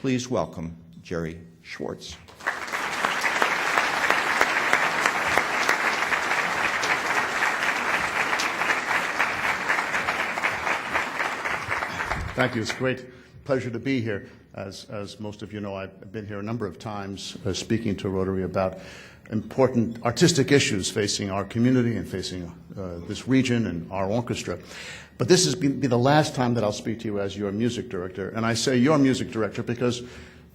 please welcome Gerard Schwarz. Thank you. It's a great pleasure to be here. As most of you know, I've been here a number of times speaking to Rotary about important artistic issues facing our community and facing this region and our orchestra. But this has been the last time that I'll speak to you as your music director. And I say your music director because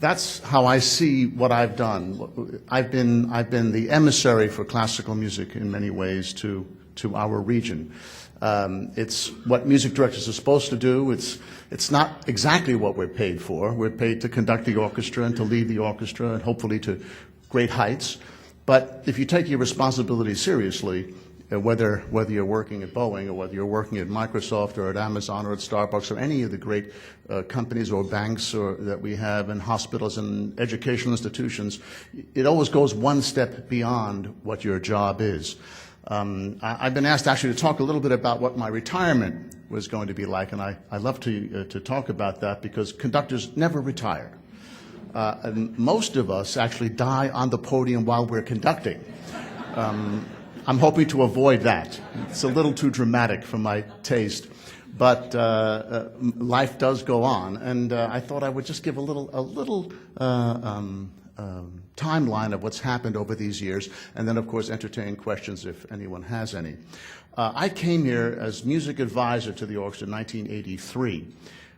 that's how I see what I've done. I've been the emissary for classical music in many ways to our region. It's what music directors are supposed to do. It's not exactly what we're paid for. We're paid to conduct the orchestra and to lead the orchestra and hopefully to great heights. But if you take your responsibility seriously, whether you're working at Boeing or whether you're working at Microsoft or at Amazon or at Starbucks or any of the great companies or banks that we have and hospitals and educational institutions, it always goes one step beyond what your job is. I've been asked actually to talk a little bit about what my retirement was going to be like, and I love to talk about that because conductors never retire. And most of us actually die on the podium while we're conducting. I'm hoping to avoid that. It's a little too dramatic for my taste, but life does go on, and I thought I would just give a little timeline of what's happened over these years, and then, of course, entertain questions if anyone has any. I came here as music advisor to the orchestra in 1983.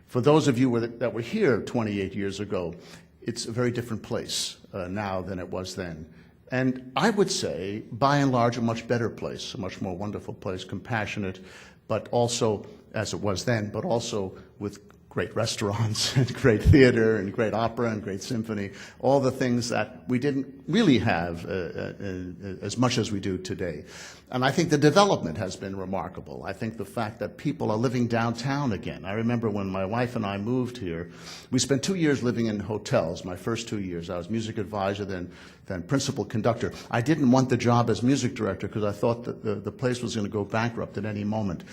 For those of you that were here 28 years ago, it's a very different place now than it was then. And I would say, by and large, a much better place, a much more wonderful place, compassionate, but also, as it was then, but also with great restaurants and great theater and great opera and great symphony, all the things that we didn't really have as much as we do today. And I think the development has been remarkable. I think the fact that people are living downtown again. I remember when my wife and I moved here, we spent 2 years living in hotels, my first 2 years. I was music advisor, then principal conductor. I didn't want the job as music director because I thought that the place was going to go bankrupt at any moment.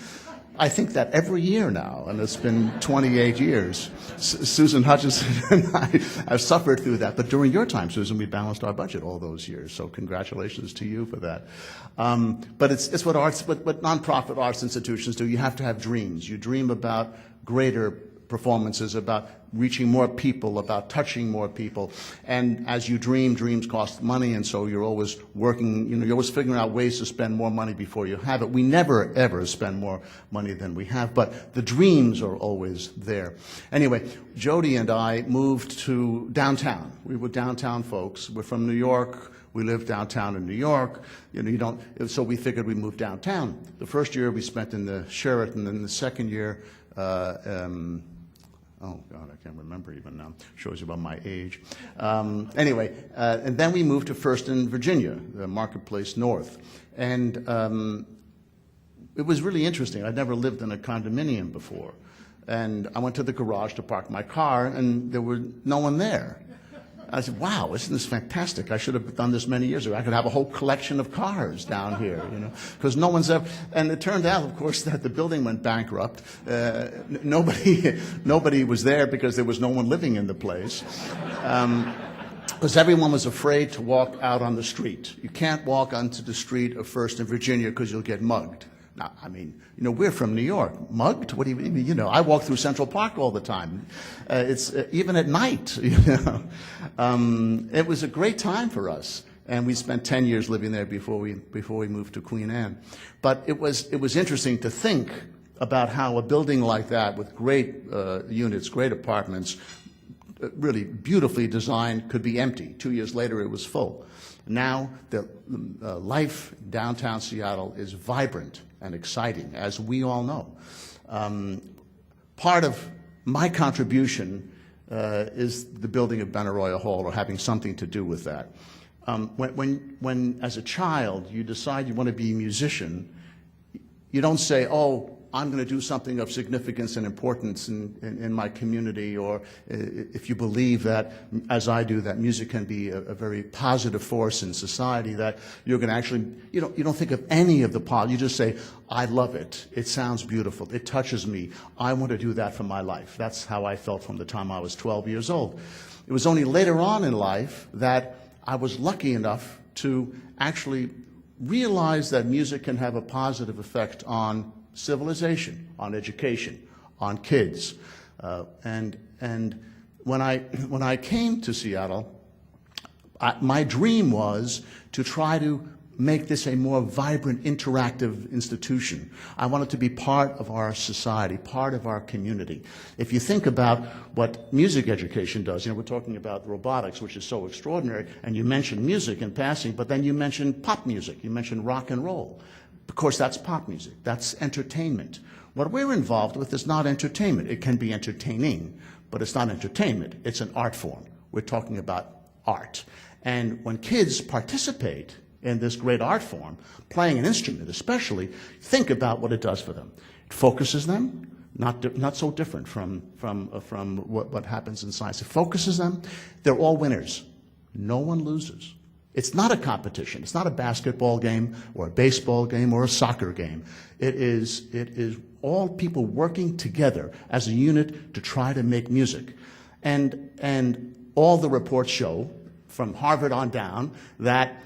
I think that every year now, and it's been 28 years. Susan Hutchinson and I have suffered through that. But during your time, Susan, we balanced our budget all those years. So congratulations to you for that. But it's what nonprofit arts institutions do. You have to have dreams. You dream about greater performances, about reaching more people, about touching more people. And as you dream, dreams cost money, and so you're always working, you're always figuring out ways to spend more money before you have it. We never, ever spend more money than we have, but the dreams are always there. Anyway, Jody and I moved to downtown. We were downtown folks. We're from New York. We lived downtown in New York. So we figured we'd move downtown. The first year we spent in the Sheraton, and the second year, oh, God, I can't remember even now. Shows you about my age. Anyway, and then we moved to First in Virginia, the Marketplace North. And it was really interesting. I'd never lived in a condominium before. And I went to the garage to park my car, and there was no one there. I said, wow, isn't this fantastic? I should have done this many years ago. I could have a whole collection of cars down here, because no one's ever, and it turned out, of course, that the building went bankrupt. Nobody was there because there was no one living in the place. Because everyone was afraid to walk out on the street. You can't walk onto the street of First in Virginia because you'll get mugged. Now, I mean, we're from New York. Mugged? What do you mean? I walk through Central Park all the time. It's even at night. It was a great time for us, and we spent 10 years living there before we moved to Queen Anne. But it was interesting to think about how a building like that, with great units, great apartments, really beautifully designed, could be empty. 2 years later, it was full. Now, the life downtown Seattle is vibrant and exciting, as we all know. Part of my contribution is the building of Benaroya Hall, or having something to do with that. When as a child, you decide you want to be a musician, you don't say, oh, I'm going to do something of significance and importance in my community, or if you believe that, as I do, that music can be a very positive force in society, that you're going to actually, you don't think of any of the positive. You just say, I love it. It sounds beautiful. It touches me. I want to do that for my life. That's how I felt from the time I was 12 years old. It was only later on in life that I was lucky enough to actually realize that music can have a positive effect on civilization, on education, on kids. And when I came to Seattle, my dream was to try to make this a more vibrant, interactive institution. I wanted to be part of our society, part of our community. If you think about what music education does, we're talking about robotics, which is so extraordinary, and you mentioned music in passing, but then you mentioned pop music, you mentioned rock and roll. Of course, that's pop music, that's entertainment. What we're involved with is not entertainment. It can be entertaining, but it's not entertainment, it's an art form. We're talking about art. And when kids participate in this great art form, playing an instrument especially, think about what it does for them. It focuses them, not so different from what happens in science. It focuses them. They're all winners. No one loses. It's not a competition. It's not a basketball game or a baseball game or a soccer game. It is all people working together as a unit to try to make music. And all the reports show, from Harvard on down, that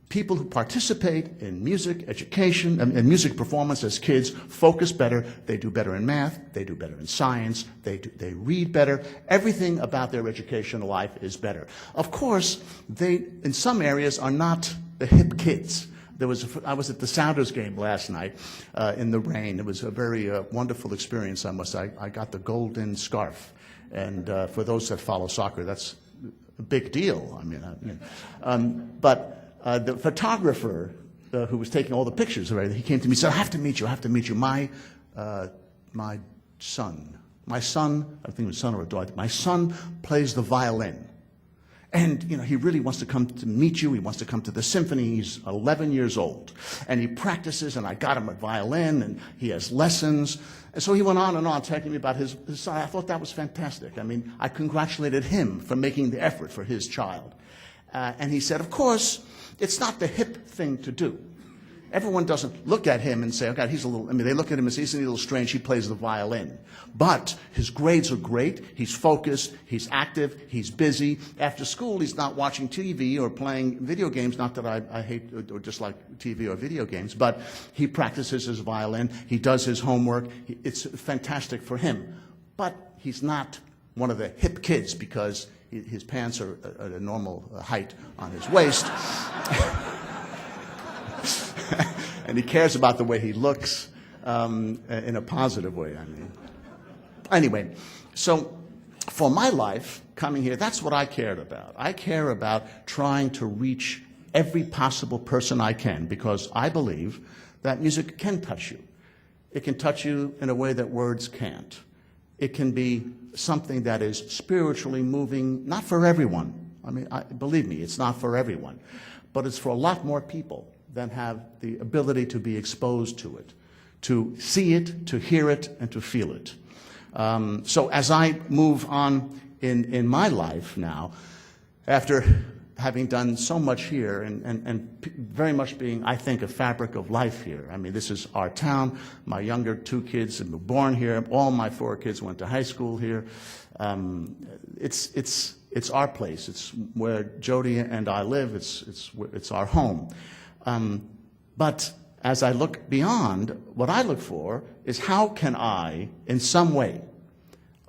people who participate in music education and music performance as kids focus better, they do better in math, they do better in science, they read better. Everything about their educational life is better. Of course, they, in some areas, are not the hip kids. I was at the Sounders game last night in the rain. It was a very wonderful experience, I must say. I got the golden scarf. And for those that follow soccer, that's a big deal. But the photographer who was taking all the pictures of everything, he came to me and said, I have to meet you. My son, I think it was son or a daughter, my son plays the violin. And, he really wants to come to meet you. He wants to come to the symphony. He's 11 years old. And he practices, and I got him a violin, and he has lessons. And so he went on and on, telling me about his son. I thought that was fantastic. I congratulated him for making the effort for his child. And he said, of course, it's not the hip thing to do. Everyone doesn't look at him and say, oh God, he's a little, they look at him and say, he's a little strange, he plays the violin. But his grades are great, he's focused, he's active, he's busy. After school, he's not watching TV or playing video games, not that I hate or dislike TV or video games, but he practices his violin, he does his homework, it's fantastic for him. But he's not one of the hip kids because his pants are at a normal height on his waist. And he cares about the way he looks in a positive way, Anyway, so for my life, coming here, that's what I cared about. I care about trying to reach every possible person I can because I believe that music can touch you. It can touch you in a way that words can't. It can be something that is spiritually moving, not for everyone. Believe me, it's not for everyone. But it's for a lot more people than have the ability to be exposed to it, to see it, to hear it, and to feel it. So as I move on in my life now, after having done so much here and very much being, I think, a fabric of life here. This is our town. My younger two kids were born here. All my four kids went to high school here. It's our place. It's where Jody and I live. It's our home. But as I look beyond, what I look for is how can I, in some way,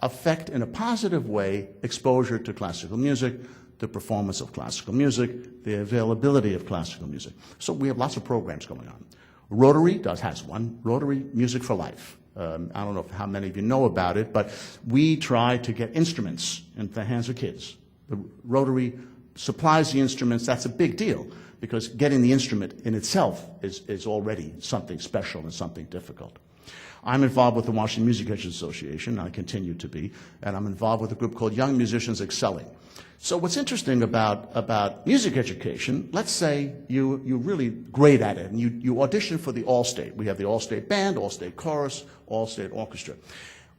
affect in a positive way exposure to classical music, the performance of classical music, the availability of classical music. So we have lots of programs going on. Rotary has one, Rotary Music for Life. I don't know how many of you know about it, but we try to get instruments into the hands of kids. The Rotary supplies the instruments. That's a big deal because getting the instrument in itself is already something special and something difficult. I'm involved with the Washington Music Education Association, I continue to be, and I'm involved with a group called Young Musicians Excelling. So what's interesting about music education, let's say you're really great at it, and you audition for the All-State. We have the All-State Band, All-State Chorus, All-State Orchestra.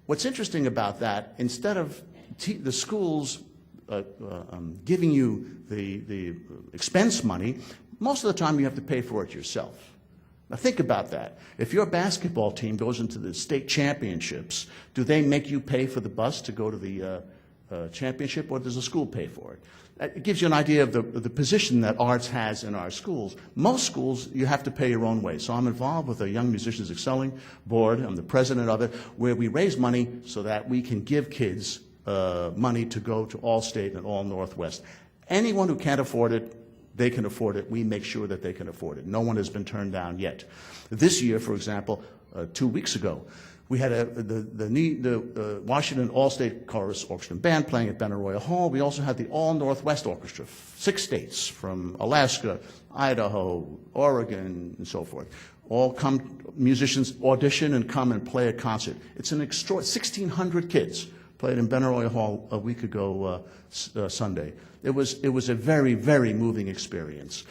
What's interesting about that, instead of the schools giving you the expense money, most of the time you have to pay for it yourself. Now think about that. If your basketball team goes into the state championships, do they make you pay for the bus to go to championship, or does the school pay for it? It gives you an idea of the position that arts has in our schools. Most schools, you have to pay your own way. So I'm involved with a Young Musicians Excelling Board. I'm the president of it, where we raise money so that we can give kids money to go to All-State and All-Northwest. Anyone who can't afford it, they can afford it. We make sure that they can afford it. No one has been turned down yet. This year, for example, 2 weeks ago, we had the Washington All-State Chorus Orchestra and Band playing at Benaroya Hall. We also had the All-Northwest Orchestra, 6 states from Alaska, Idaho, Oregon, and so forth. All musicians audition and come and play a concert. It's an extraordinary, 1,600 kids played in Benaroya Hall a week ago Sunday. It was a very, very moving experience.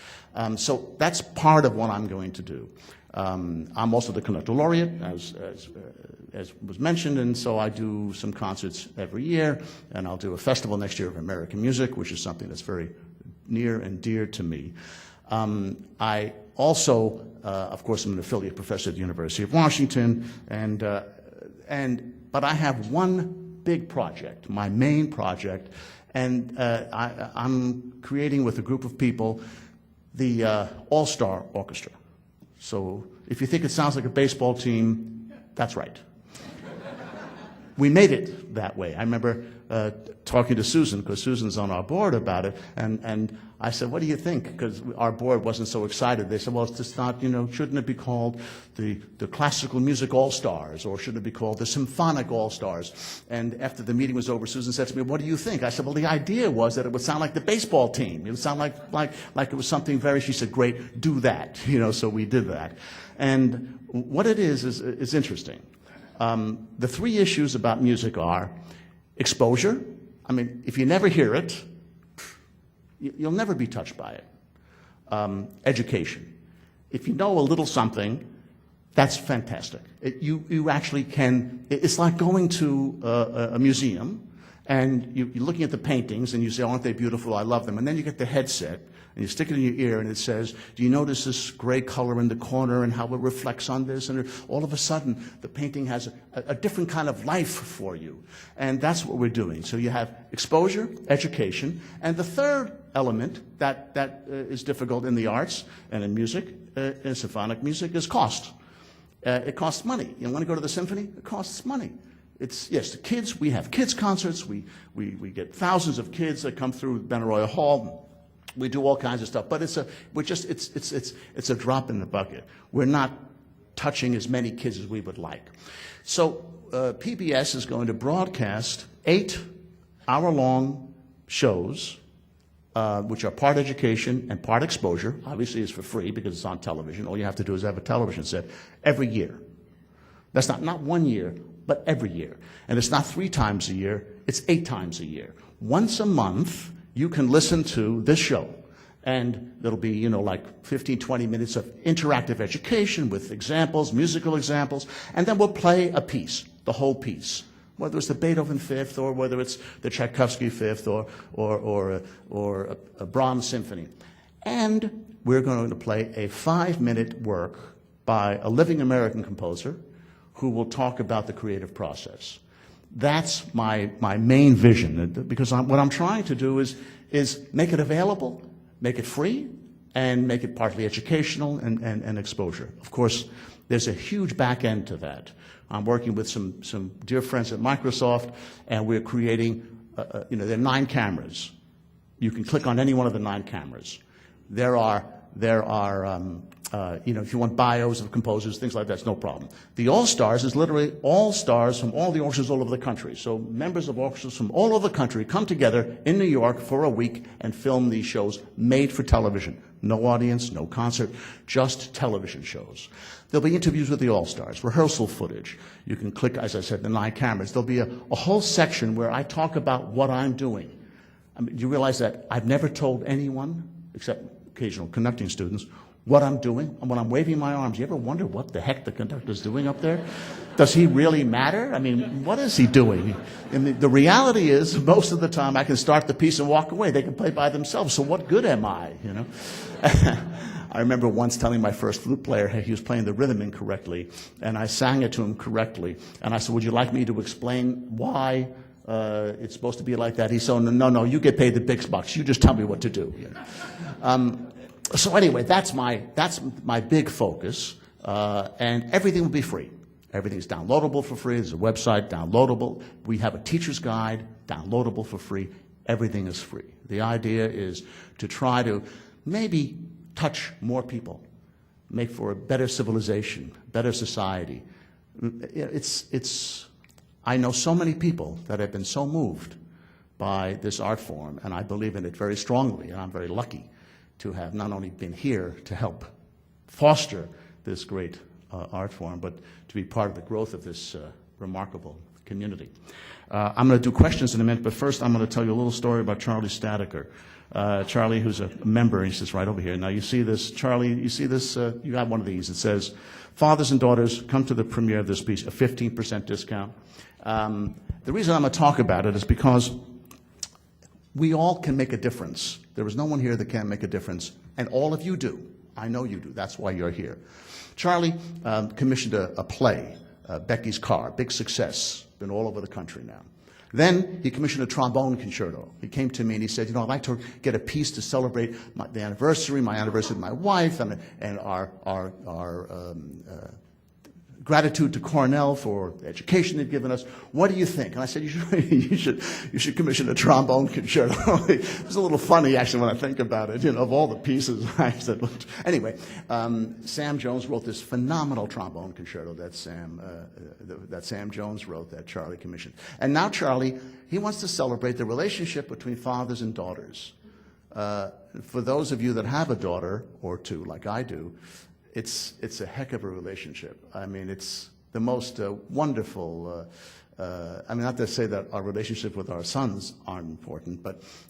So that's part of what I'm going to do. I'm also the conductor laureate, as was mentioned, and so I do some concerts every year, and I'll do a festival next year of American music, which is something that's very near and dear to me. I also, of course, I'm an affiliate professor at the University of Washington, but I have one big project, my main project, and I'm creating with a group of people the All-Star Orchestra. So if you think it sounds like a baseball team, that's right. We made it that way. I remember talking to Susan, because Susan's on our board, about it, and I said, what do you think? Because our board wasn't so excited. They said, well, it's just not, shouldn't it be called the Classical Music All-Stars, or should it be called the Symphonic All-Stars? And after the meeting was over, Susan said to me, what do you think? I said, well, the idea was that it would sound like the baseball team. It would sound like it was something very, she said, great, do that. So we did that. And what it is interesting. The 3 issues about music are exposure. I mean, if you never hear it, you'll never be touched by it. Education. If you know a little something, that's fantastic. You actually can, it's like going to a museum, and you're looking at the paintings, and you say, aren't they beautiful? I love them. And then you get the headset, and you stick it in your ear, and it says, do you notice this gray color in the corner and how it reflects on this? And all of a sudden, the painting has a different kind of life for you. And that's what we're doing. So you have exposure, education, and the third element that is difficult in the arts and in music, in symphonic music, is cost. It costs money. You want to go to the symphony? It costs money. Yes, the kids, we have kids concerts. We get thousands of kids that come through Benaroya Hall. We do all kinds of stuff, but it's a drop in the bucket. We're not touching as many kids as we would like. So PBS is going to broadcast 8 hour-long shows, which are part education and part exposure. Obviously, it's for free because it's on television. All you have to do is have a television set every year. That's not 1 year, but every year. And it's not 3 times a year, it's 8 times a year. Once a month, you can listen to this show. And it'll be, like 15, 20 minutes of interactive education with examples, musical examples, and then we'll play a piece, the whole piece. Whether it's the Beethoven Fifth, or whether it's the Tchaikovsky Fifth, or a Brahms Symphony. And we're going to play a 5-minute work by a living American composer who will talk about the creative process. That's my main vision, because what I'm trying to do is make it available, make it free, and make it partly educational and exposure. Of course, there's a huge back end to that. I'm working with some dear friends at Microsoft, and we're creating, there are 9 cameras. You can click on any one of the 9 cameras. There are if you want bios of composers, things like that, it's no problem. The All-Stars is literally all stars from all the orchestras all over the country. So members of orchestras from all over the country come together in New York for a week and film these shows made for television. No audience, no concert, just television shows. There'll be interviews with the All-Stars, rehearsal footage. You can click, as I said, the 9 cameras. There'll be a whole section where I talk about what I'm doing. I mean, do you realize that I've never told anyone, except occasional conducting students, what I'm doing, and when I'm waving my arms? You ever wonder what the heck the conductor's doing up there? Does he really matter? I mean, what is he doing? And the reality is, most of the time, I can start the piece and walk away. They can play by themselves, so what good am I, I remember once telling my first flute player, hey, he was playing the rhythm incorrectly, and I sang it to him correctly. And I said, would you like me to explain why It's supposed to be like that. He said, no, you get paid the big bucks. You just tell me what to do. You know? So anyway, that's my big focus, and everything will be free. Everything's downloadable for free. There's a website, downloadable. We have a teacher's guide, downloadable for free. Everything is free. The idea is to try to maybe touch more people, make for a better civilization, better society. I know so many people that have been so moved by this art form, and I believe in it very strongly, and I'm very lucky to have not only been here to help foster this great art form, but to be part of the growth of this remarkable community. I'm going to do questions in a minute, but first I'm going to tell you a little story about Charlie Statiker. Charlie, who's a member, he sits right over here. Now you see this, Charlie, you see this, you got one of these. It says, fathers and daughters, come to the premiere of this piece, a 15% discount. The reason I'm going to talk about it is because we all can make a difference. There is no one here that can't make a difference, and all of you do. I know you do. That's why you're here. Charlie commissioned a play, Becky's Car, big success, been all over the country now. Then he commissioned a trombone concerto. He came to me and he said, I'd like to get a piece to celebrate my anniversary of my wife, and our gratitude to Cornell for the education they've given us. What do you think? And I said, you should commission a trombone concerto. It's a little funny, actually, when I think about it. Of all the pieces, I said, anyway, Sam Jones wrote this phenomenal trombone concerto that Sam Jones wrote, that Charlie commissioned. And now Charlie, he wants to celebrate the relationship between fathers and daughters. For those of you that have a daughter or two, like I do, it's a heck of a relationship. I mean, it's the most wonderful, not to say that our relationship with our sons aren't important,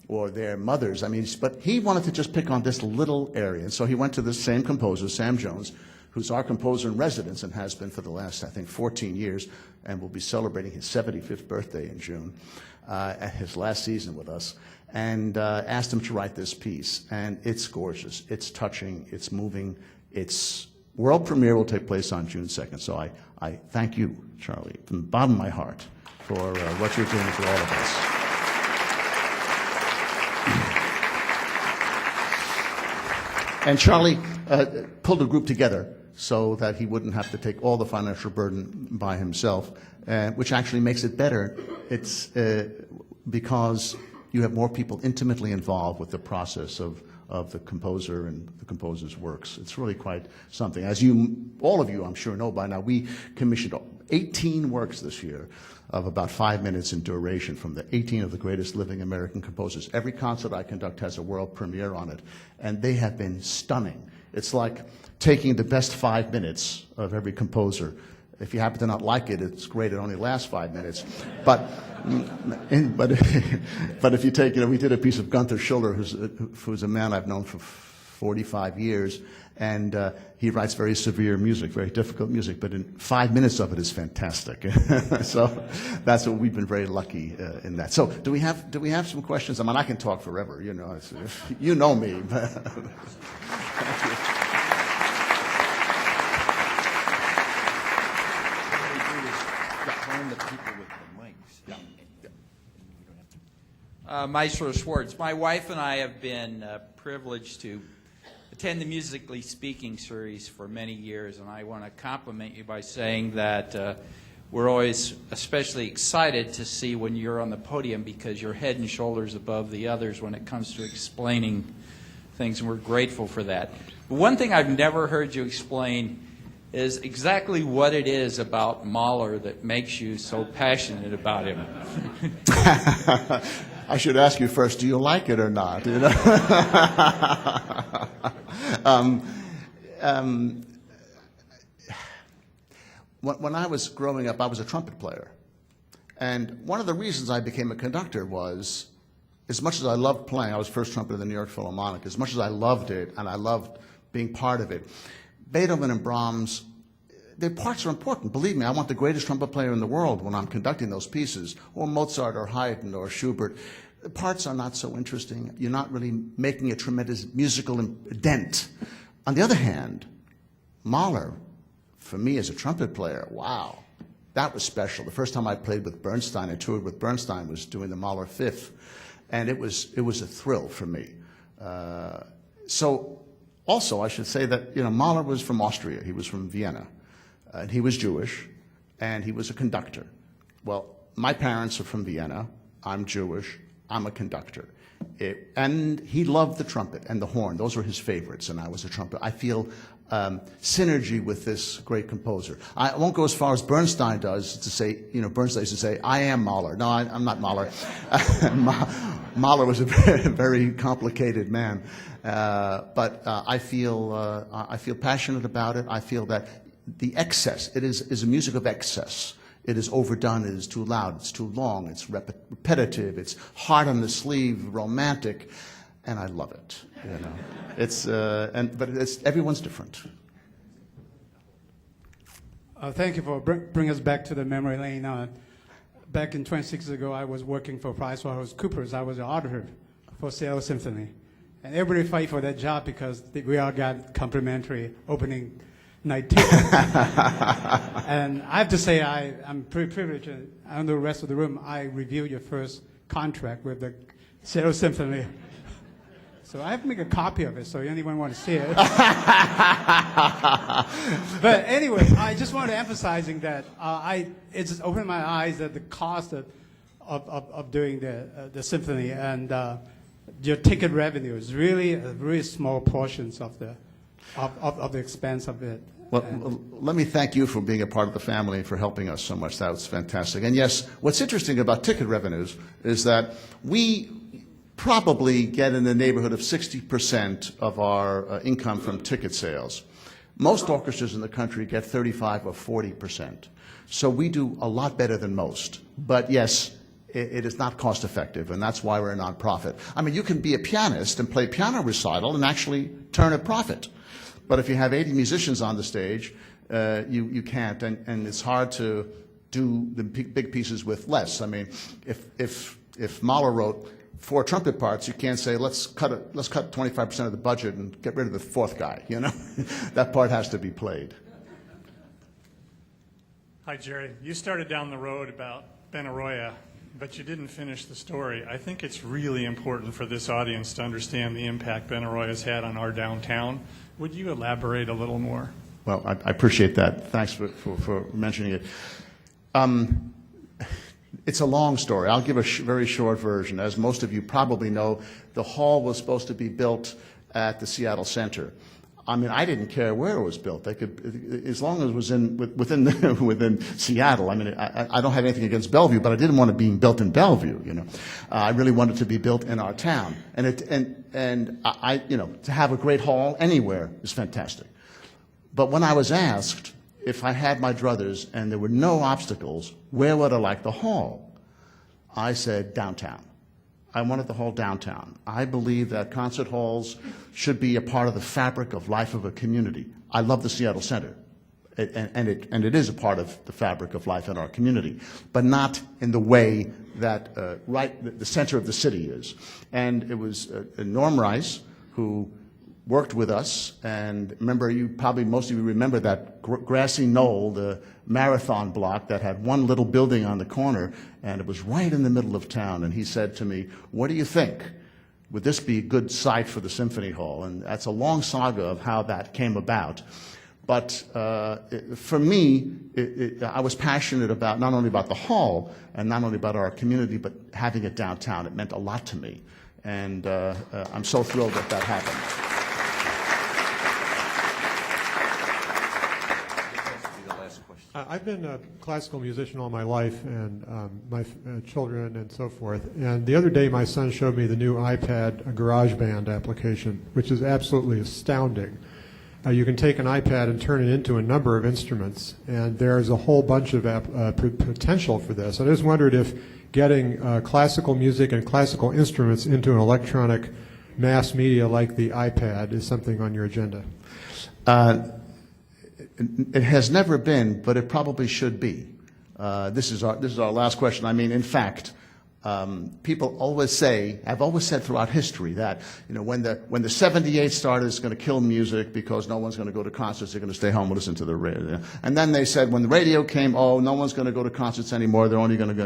or their mothers, but he wanted to just pick on this little area. And so he went to the same composer, Sam Jones, who's our composer in residence and has been for the last, I think, 14 years, and will be celebrating his 75th birthday in June, at his last season with us, and asked him to write this piece. And it's gorgeous, it's touching, it's moving. Its world premiere will take place on June 2nd. So I thank you, Charlie, from the bottom of my heart for what you're doing for all of us. And Charlie pulled a group together so that he wouldn't have to take all the financial burden by himself, which actually makes it better. It's because you have more people intimately involved with the process of the composer and the composer's works. It's really quite something. As all of you, I'm sure, know by now, we commissioned 18 works this year of about 5 minutes in duration from the 18 of the greatest living American composers. Every concert I conduct has a world premiere on it, and they have been stunning. It's like taking the best 5 minutes of every composer. If you happen to not like it, it's great. It only lasts 5 minutes. But if you take, we did a piece of Gunther Schuller, who's a man I've known for 45 years, and he writes very severe music, very difficult music, but in 5 minutes of it is fantastic. So that's what we've been very lucky in that. So do we have some questions? I can talk forever. You know me. Thank you. The people with the mics. Maestro Schwarz, my wife and I have been privileged to attend the Musically Speaking series for many years, and I want to compliment you by saying that we're always especially excited to see when you're on the podium because you're head and shoulders above the others when it comes to explaining things, and we're grateful for that. But one thing I've never heard you explain is exactly what it is about Mahler that makes you so passionate about him. I should ask you first, do you like it or not? When I was growing up, I was a trumpet player. And one of the reasons I became a conductor was, as much as I loved playing, I was first trumpeter of the New York Philharmonic, as much as I loved it and I loved being part of it, Beethoven and Brahms, their parts are important. Believe me, I want the greatest trumpet player in the world when I'm conducting those pieces, or Mozart or Haydn or Schubert. The parts are not so interesting. You're not really making a tremendous musical dent. On the other hand, Mahler, for me as a trumpet player, wow. That was special. The first time I played with Bernstein and toured with Bernstein was doing the Mahler Fifth, and it was a thrill for me. So also I should say that Mahler was from Austria. He was from Vienna, and he was Jewish, and he was a conductor. Well, my parents are from Vienna. I'm Jewish. I'm a conductor. And he loved the trumpet and the horn. Those were his favorites, and I was a trumpet. I feel synergy with this great composer. I won't go as far as Bernstein does to say, Bernstein used to say, I am Mahler. No, I'm not Mahler. Mahler was a very complicated man. But I feel passionate about it. I feel that the excess, it is a music of excess. It is overdone, it is too loud, it's too long, it's repetitive, it's hard on the sleeve, romantic, and I love it. But everyone's different. Thank you for bringing us back to the memory lane. Back in 26 years ago, I was working for PricewaterhouseCoopers. I was an auditor for Seattle Symphony. And everybody fight for that job because we all got complimentary opening night tickets. And I have to say, I'm pretty privileged. I don't know the rest of the room. I reviewed your first contract with the Seattle Symphony. So I have to make a copy of it, so anyone want to see it. But anyway, I just want to emphasizing that it's just opened my eyes at the cost of doing the symphony, and your ticket revenue is really small portions of the expense of it. Well, let me thank you for being a part of the family and for helping us so much. That was fantastic. And yes, what's interesting about ticket revenues is that we probably get in the neighborhood of 60% of our income from ticket sales. Most orchestras in the country get 35 or 40%. So we do a lot better than most. But yes, it is not cost effective, and that's why we're a nonprofit. I mean, you can be a pianist and play piano recital and actually turn a profit. But if you have 80 musicians on the stage, you can't, and it's hard to do the big pieces with less. I mean, if Mahler wrote 4 trumpet parts, you can't say let's cut 25% of the budget and get rid of the 4th guy. That part has to be played. Hi, Jerry. You started down the road about Benaroya, but you didn't finish the story. I think it's really important for this audience to understand the impact Benaroya's had on our downtown. Would you elaborate a little more? Well, I appreciate that. Thanks for mentioning it. It's a long story. I'll give a very short version. As most of you probably know, the hall was supposed to be built at the Seattle Center. I mean, I didn't care where it was built. They could, as long as it was within Seattle. I mean, I don't have anything against Bellevue, but I didn't want it being built in Bellevue. I really wanted it to be built in our town, and I to have a great hall anywhere is fantastic. But when I was asked if I had my druthers and there were no obstacles, where would I like the hall? I said downtown. I wanted the hall downtown. I believe that concert halls should be a part of the fabric of life of a community. I love the Seattle Center, and it is a part of the fabric of life in our community, but not in the way that the center of the city is. And it was Norm Rice who worked with us, and remember, most of you remember that grassy knoll, the marathon block that had one little building on the corner, and it was right in the middle of town. And he said to me, "What do you think? Would this be a good site for the Symphony Hall?" And that's a long saga of how that came about. But for me, I was passionate about not only about the hall and not only about our community, but having it downtown. It meant a lot to me, and I'm so thrilled that that happened. I've been a classical musician all my life, and my children and so forth. And the other day, my son showed me the new iPad GarageBand application, which is absolutely astounding. You can take an iPad and turn it into a number of instruments, and there's a whole bunch of potential for this. I just wondered if getting classical music and classical instruments into an electronic mass media like the iPad is something on your agenda. It has never been, but it probably should be. This is our last question. I mean, in fact, people always say, I've always said throughout history that, when the 78 started, it's going to kill music because no one's going to go to concerts, they're going to stay home and listen to the radio. And then they said when the radio came, oh, no one's going to go to concerts anymore, they're only going to go.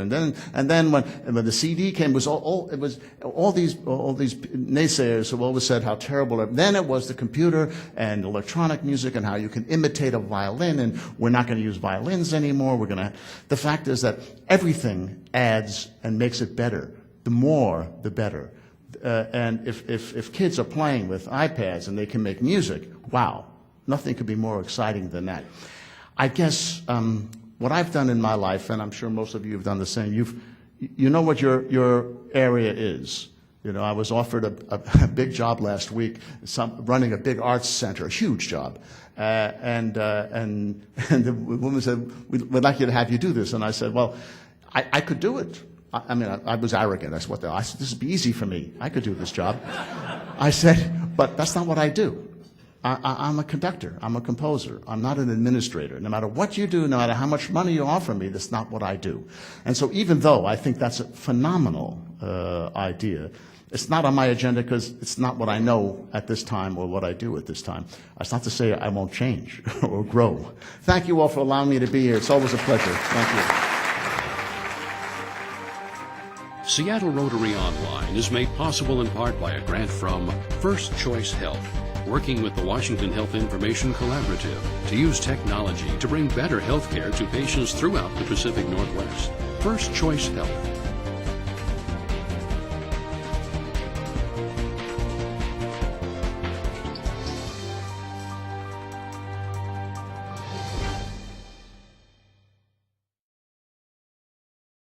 And then when the CD came, it was all these naysayers who always said how terrible. Then it was the computer and electronic music and how you can imitate a violin, and we're not going to use violins anymore. The fact is that everything adds and makes it better. The more, the better. And if kids are playing with iPads and they can make music, wow, nothing could be more exciting than that. I guess what I've done in my life, and I'm sure most of you have done the same, you know what your area is. I was offered a big job last week, running a big arts center, a huge job. And the woman said, we'd like you to have you do this. And I said, well, I could do it. I was arrogant. I said, this would be easy for me. I could do this job. I said, but that's not what I do. I'm a conductor. I'm a composer. I'm not an administrator. No matter what you do, no matter how much money you offer me, that's not what I do. And so even though I think that's a phenomenal idea, it's not on my agenda because it's not what I know at this time or what I do at this time. That's not to say I won't change or grow. Thank you all for allowing me to be here. It's always a pleasure. Thank you. Seattle Rotary Online is made possible in part by a grant from First Choice Health, working with the Washington Health Information Collaborative to use technology to bring better health care to patients throughout the Pacific Northwest. First Choice Health.